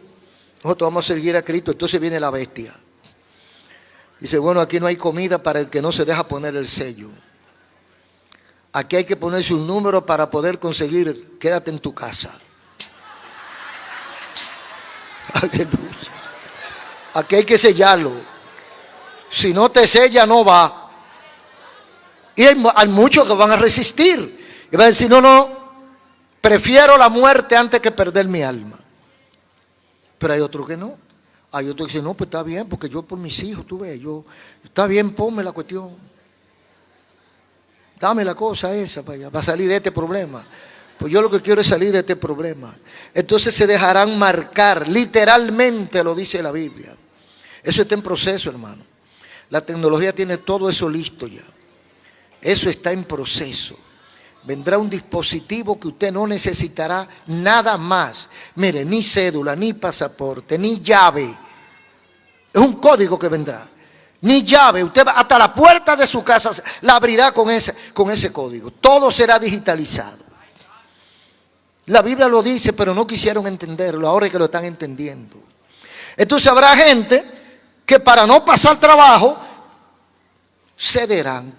Nosotros vamos a servir a Cristo. Entonces viene la bestia. Dice, bueno, aquí no hay comida para el que no se deja poner el sello. Aquí hay que ponerse un número para poder conseguir, quédate en tu casa. Aleluya. Aquí hay que sellarlo. Si no te sella, no va. Y hay muchos que van a resistir. Y van a decir, no, prefiero la muerte antes que perder mi alma. Pero hay otros que no. Hay otros que dicen, no, pues está bien, porque yo por mis hijos, tú ves, está bien, ponme la cuestión. Dame la cosa esa para allá, para salir de este problema. Pues yo lo que quiero es salir de este problema. Entonces se dejarán marcar, literalmente lo dice la Biblia. Eso está en proceso, hermano. La tecnología tiene todo eso listo ya. Eso está en proceso. Vendrá un dispositivo que usted no necesitará nada más. Mire, ni cédula, ni pasaporte, ni llave. Es un código que vendrá. Ni llave. Usted va hasta la puerta de su casa, la abrirá con ese código. Todo será digitalizado. La Biblia lo dice, pero no quisieron entenderlo. Ahora es que lo están entendiendo. Entonces habrá gente que para no pasar trabajo, cederán.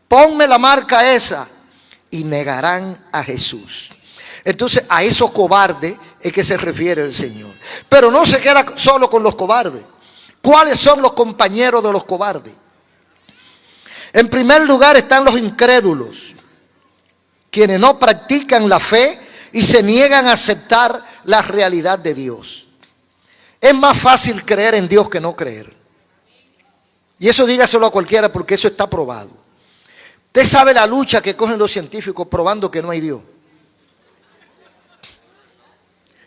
Ponme la marca esa. Y negarán a Jesús. Entonces a esos cobardes es que se refiere el Señor. Pero no se queda solo con los cobardes. ¿Cuáles son los compañeros de los cobardes? En primer lugar están los incrédulos, quienes no practican la fe y se niegan a aceptar la realidad de Dios. Es más fácil creer en Dios que no creer. Y eso dígaselo a cualquiera porque eso está probado. Usted sabe la lucha que cogen los científicos probando que no hay Dios.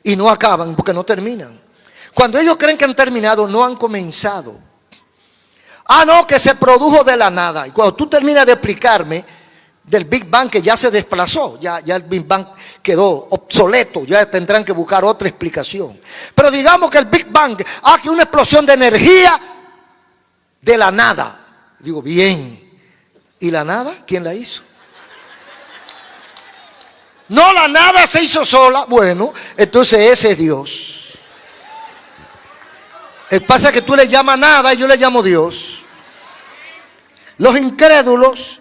Y no acaban porque no terminan. Cuando ellos creen que han terminado, no han comenzado. Ah, no, que se produjo de la nada. Y cuando tú terminas de explicarme del Big Bang, que ya se desplazó, ya el Big Bang quedó obsoleto, ya tendrán que buscar otra explicación. Pero digamos que el Big Bang hace una explosión de energía de la nada. Digo, bien. ¿Y la nada? ¿Quién la hizo? No, la nada se hizo sola. Bueno, entonces ese es Dios. Pasa que tú le llamas nada y yo le llamo Dios. Los incrédulos,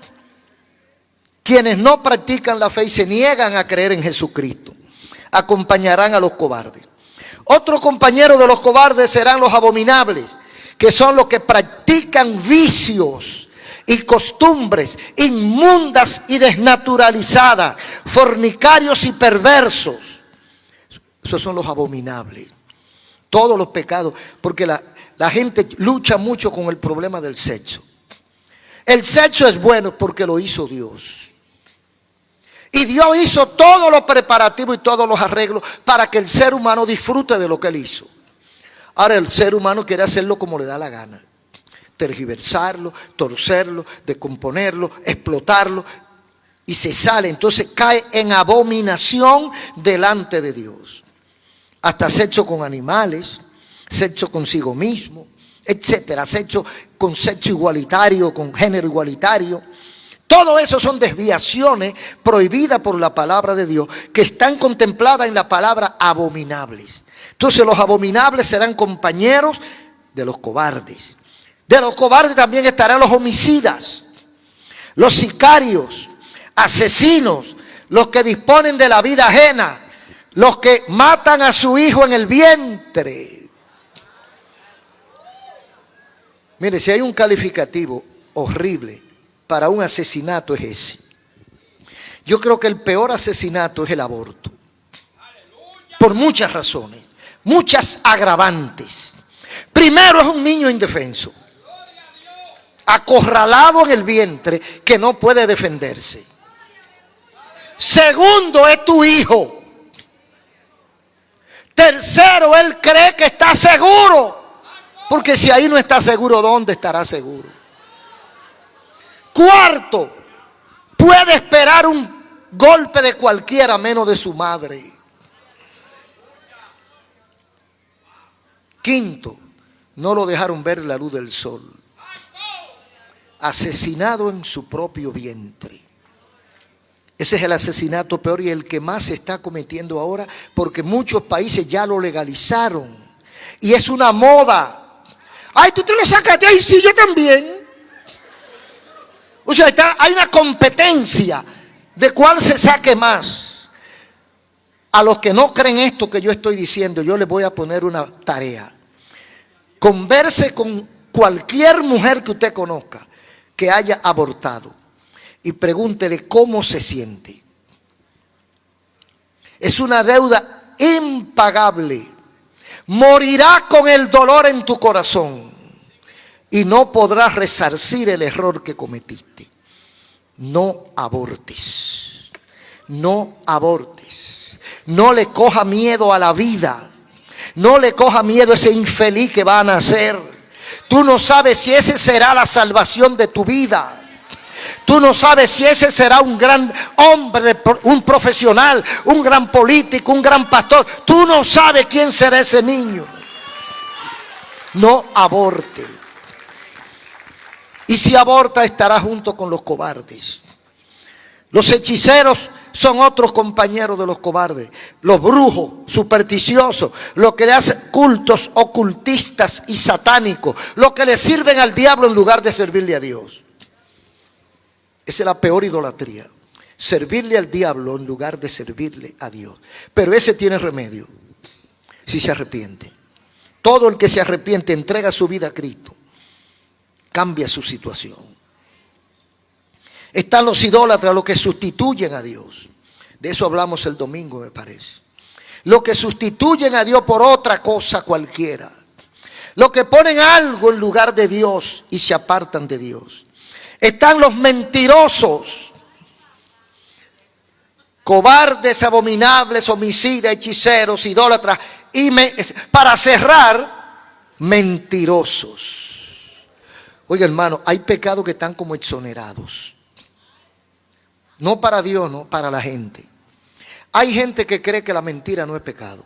quienes no practican la fe y se niegan a creer en Jesucristo, acompañarán a los cobardes. Otro compañero de los cobardes serán los abominables, que son los que practican vicios y costumbres inmundas y desnaturalizadas, fornicarios y perversos. Esos son los abominables. Todos los pecados, porque la gente lucha mucho con el problema del sexo. El sexo es bueno porque lo hizo Dios. Y Dios hizo todos los preparativos y todos los arreglos para que el ser humano disfrute de lo que Él hizo. Ahora el ser humano quiere hacerlo como le da la gana. Tergiversarlo, torcerlo, descomponerlo, explotarlo. Y se sale, entonces cae en abominación delante de Dios. Hasta sexo con animales, sexo consigo mismo, etcétera. Sexo con sexo igualitario, con género igualitario. Todo eso son desviaciones prohibidas por la palabra de Dios, que están contempladas en la palabra abominables. Entonces los abominables serán compañeros de los cobardes. De los cobardes también estarán los homicidas, los sicarios, asesinos, los que disponen de la vida ajena, los que matan a su hijo en el vientre. Mire, si hay un calificativo horrible para un asesinato es ese. Yo creo que el peor asesinato es el aborto. Por muchas razones, muchas agravantes. Primero, es un niño indefenso, acorralado en el vientre, que no puede defenderse. Segundo, es tu hijo. Tercero, él cree que está seguro, porque si ahí no está seguro, ¿dónde estará seguro? Cuarto, puede esperar un golpe de cualquiera menos de su madre. Quinto, no lo dejaron ver la luz del sol. Asesinado en su propio vientre. Ese es el asesinato peor y el que más se está cometiendo ahora, porque muchos países ya lo legalizaron. Y es una moda. Ay, tú te lo sacaste, ay, sí, yo también. O sea, hay una competencia de cuál se saque más. A los que no creen esto que yo estoy diciendo, yo les voy a poner una tarea. Converse con cualquier mujer que usted conozca que haya abortado y pregúntele cómo se siente. Es una deuda impagable. Morirás con el dolor en tu corazón y no podrás resarcir el error que cometiste. No abortes. No abortes. No le coja miedo a la vida. No le coja miedo a ese infeliz que va a nacer. Tú no sabes si ese será la salvación de tu vida. Tú no sabes si ese será un gran hombre, un profesional, un gran político, un gran pastor. Tú no sabes quién será ese niño. No aborte. Y si aborta, estará junto con los cobardes. Los hechiceros son otros compañeros de los cobardes. Los brujos, supersticiosos, los que le hacen cultos ocultistas y satánicos, los que le sirven al diablo en lugar de servirle a Dios. Esa es la peor idolatría. Servirle al diablo en lugar de servirle a Dios. Pero ese tiene remedio, si se arrepiente. Todo el que se arrepiente, entrega su vida a Cristo, cambia su situación. Están los idólatras, los que sustituyen a Dios. De eso hablamos el domingo, me parece. Los que sustituyen a Dios por otra cosa cualquiera. Los que ponen algo en lugar de Dios y se apartan de Dios. Están los mentirosos, cobardes, abominables, homicidas, hechiceros, idólatras. Y para cerrar, mentirosos. Oiga, hermano, hay pecados que están como exonerados. No para Dios, no, para la gente. Hay gente que cree que la mentira no es pecado.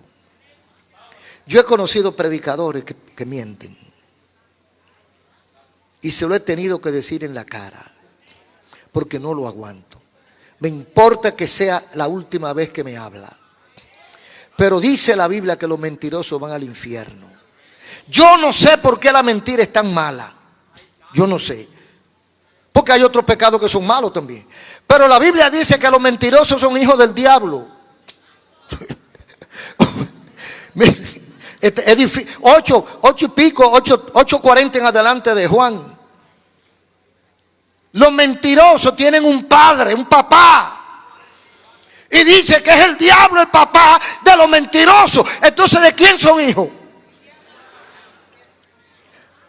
Yo he conocido predicadores que mienten. Y se lo he tenido que decir en la cara, porque no lo aguanto. Me importa que sea la última vez que me habla. Pero dice la Biblia que los mentirosos van al infierno. Yo no sé por qué la mentira es tan mala. Yo no sé. Porque hay otros pecados que son malos también. Pero la Biblia dice que los mentirosos son hijos del diablo. Es difícil. 8 y pico, 8:40 en adelante de Juan. Los mentirosos tienen un padre, un papá. Y dice que es el diablo el papá de los mentirosos. Entonces, ¿de quién son hijos?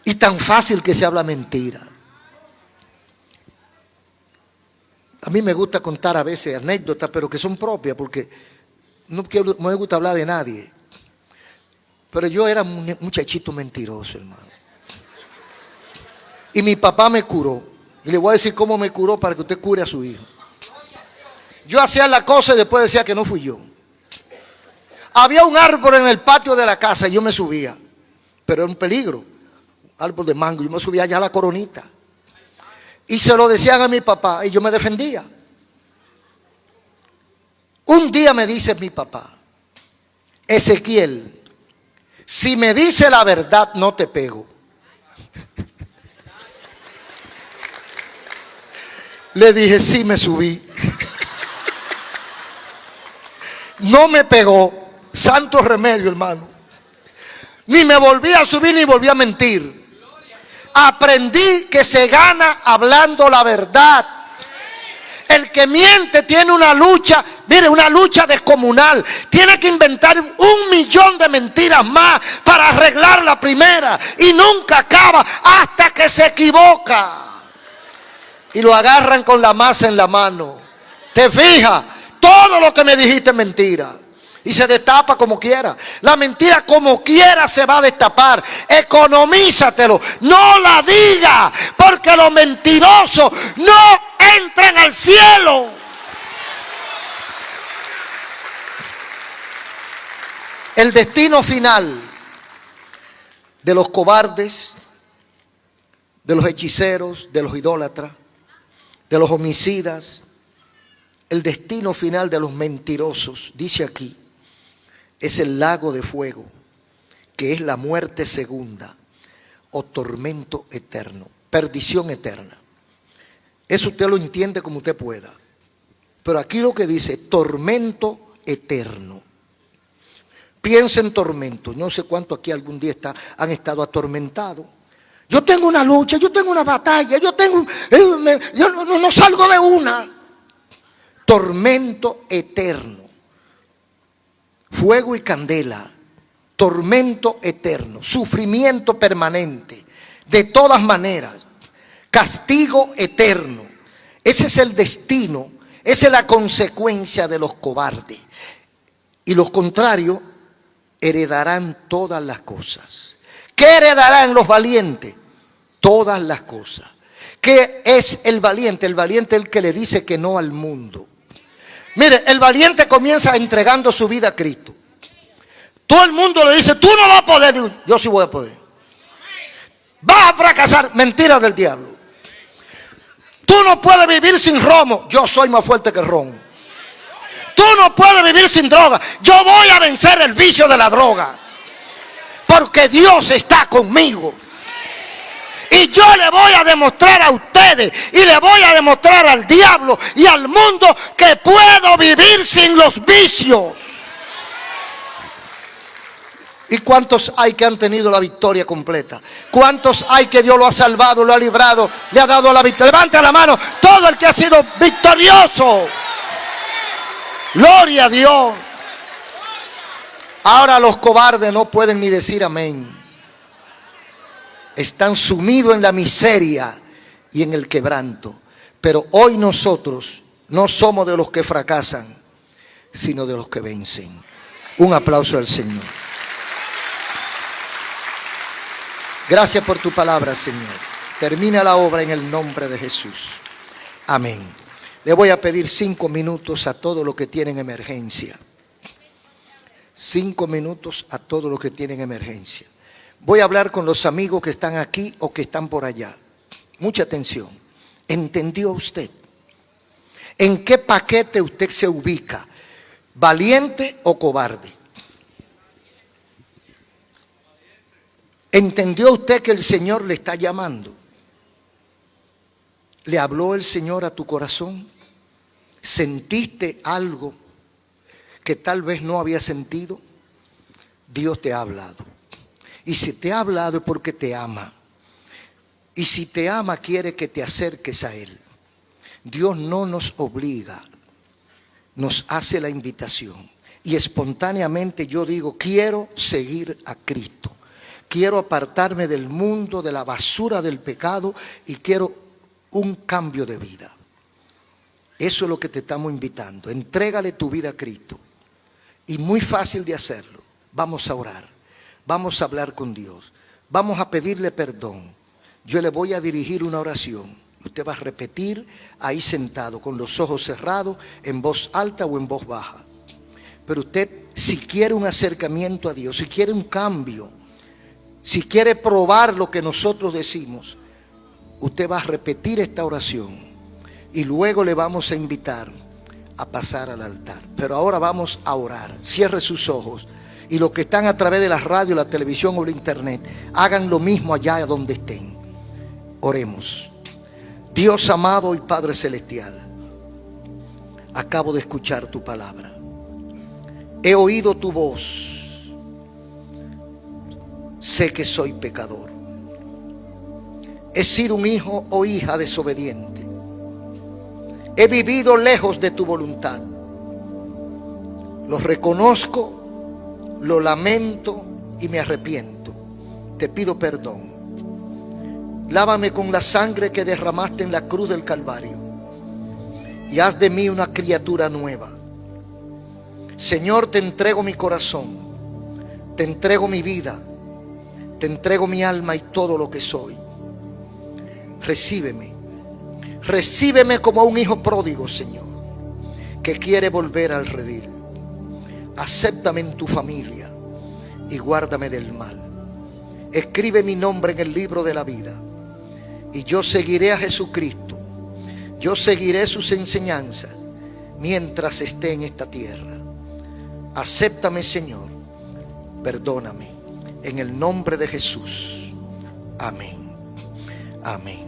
Y tan fácil que se habla mentira. A mí me gusta contar a veces anécdotas, pero que son propias, porque no me gusta hablar de nadie. Pero yo era un muchachito mentiroso, hermano. Y mi papá me curó. Y le voy a decir cómo me curó para que usted cure a su hijo. Yo hacía la cosa y después decía que no fui yo. Había un árbol en el patio de la casa y yo me subía. Pero era un peligro. Árbol de mango. Yo me subía allá a la coronita. Y se lo decían a mi papá y yo me defendía. Un día me dice mi papá: Ezequiel, si me dice la verdad no te pego. Le dije, sí, me subí. No me pegó. Santo remedio, hermano. Ni me volví a subir ni volví a mentir. Aprendí que se gana hablando la verdad. El que miente tiene una lucha, mire, una lucha descomunal. Tiene que inventar 1.000.000 de mentiras más para arreglar la primera. Y nunca acaba hasta que se equivoca. Y lo agarran con la masa en la mano. ¿Te fijas? Todo lo que me dijiste es mentira. Y se destapa como quiera. La mentira como quiera se va a destapar. Economízatelo. No la diga. Porque los mentirosos no entran al cielo. El destino final de los cobardes, de los hechiceros, de los idólatras, de los homicidas, el destino final de los mentirosos, dice aquí, es el lago de fuego, que es la muerte segunda o tormento eterno, perdición eterna. Eso usted lo entiende como usted pueda. Pero aquí lo que dice, tormento eterno. Piensa en tormento. No sé cuánto aquí algún día han estado atormentados. Yo tengo una lucha, yo tengo una batalla, yo no salgo de una. Tormento eterno. Fuego y candela. Tormento eterno. Sufrimiento permanente. De todas maneras. Castigo eterno. Ese es el destino. Esa es la consecuencia de los cobardes. Y los contrarios heredarán todas las cosas. ¿Qué heredarán los valientes? Todas las cosas. ¿Qué es el valiente? El valiente es el que le dice que no al mundo. Mire, el valiente comienza entregando su vida a Cristo. Todo el mundo le dice, tú no vas a poder. Digo, yo sí voy a poder. Vas a fracasar. Mentira del diablo. Tú no puedes vivir sin romo. Yo soy más fuerte que el romo. Tú no puedes vivir sin droga. Yo voy a vencer el vicio de la droga. Porque Dios está conmigo. Y yo le voy a demostrar a ustedes y le voy a demostrar al diablo y al mundo que puedo vivir sin los vicios. ¿Y cuántos hay que han tenido la victoria completa? ¿Cuántos hay que Dios lo ha salvado, lo ha librado, le ha dado la victoria? Levanta la mano todo el que ha sido victorioso. Gloria a Dios. Ahora los cobardes no pueden ni decir amén. Están sumidos en la miseria y en el quebranto. Pero hoy nosotros no somos de los que fracasan, sino de los que vencen. Un aplauso al Señor. Gracias por tu palabra, Señor. Termina la obra en el nombre de Jesús. Amén. Le voy a pedir 5 minutos a todos los que tienen emergencia. 5 minutos a todos los que tienen emergencia. Voy a hablar con los amigos que están aquí o que están por allá. Mucha atención. ¿Entendió usted? ¿En qué paquete usted se ubica? ¿Valiente o cobarde? ¿Entendió usted que el Señor le está llamando? ¿Le habló el Señor a tu corazón? ¿Sentiste algo que tal vez no había sentido? Dios te ha hablado. Y si te ha hablado es porque te ama. Y si te ama, quiere que te acerques a Él. Dios no nos obliga, nos hace la invitación. Y espontáneamente yo digo, quiero seguir a Cristo. Quiero apartarme del mundo, de la basura del pecado y quiero un cambio de vida. Eso es lo que te estamos invitando. Entrégale tu vida a Cristo. Y muy fácil de hacerlo. Vamos a orar. Vamos a hablar con Dios. Vamos a pedirle perdón. Yo le voy a dirigir una oración. Usted va a repetir ahí sentado, con los ojos cerrados, en voz alta o en voz baja. Pero usted, si quiere un acercamiento a Dios, si quiere un cambio, si quiere probar lo que nosotros decimos, usted va a repetir esta oración y luego le vamos a invitar a pasar al altar. Pero ahora vamos a orar. Cierre sus ojos y los que están a través de la radio, la televisión o el internet, hagan lo mismo allá donde estén. Oremos. Dios amado y Padre celestial, acabo de escuchar tu palabra. He oído tu voz. Sé que soy pecador. He sido un hijo o hija desobediente. He vivido lejos de tu voluntad. Lo reconozco, lo lamento y me arrepiento. Te pido perdón. Lávame con la sangre que derramaste en la cruz del Calvario y haz de mí una criatura nueva. Señor, te entrego mi corazón, te entrego mi vida, te entrego mi alma y todo lo que soy. Recíbeme, recíbeme como a un hijo pródigo, Señor, que quiere volver al redil. Acéptame en tu familia y guárdame del mal. Escribe mi nombre en el libro de la vida. Y yo seguiré a Jesucristo. Yo seguiré sus enseñanzas mientras esté en esta tierra. Acéptame, Señor. Perdóname. En el nombre de Jesús. Amén. Amén.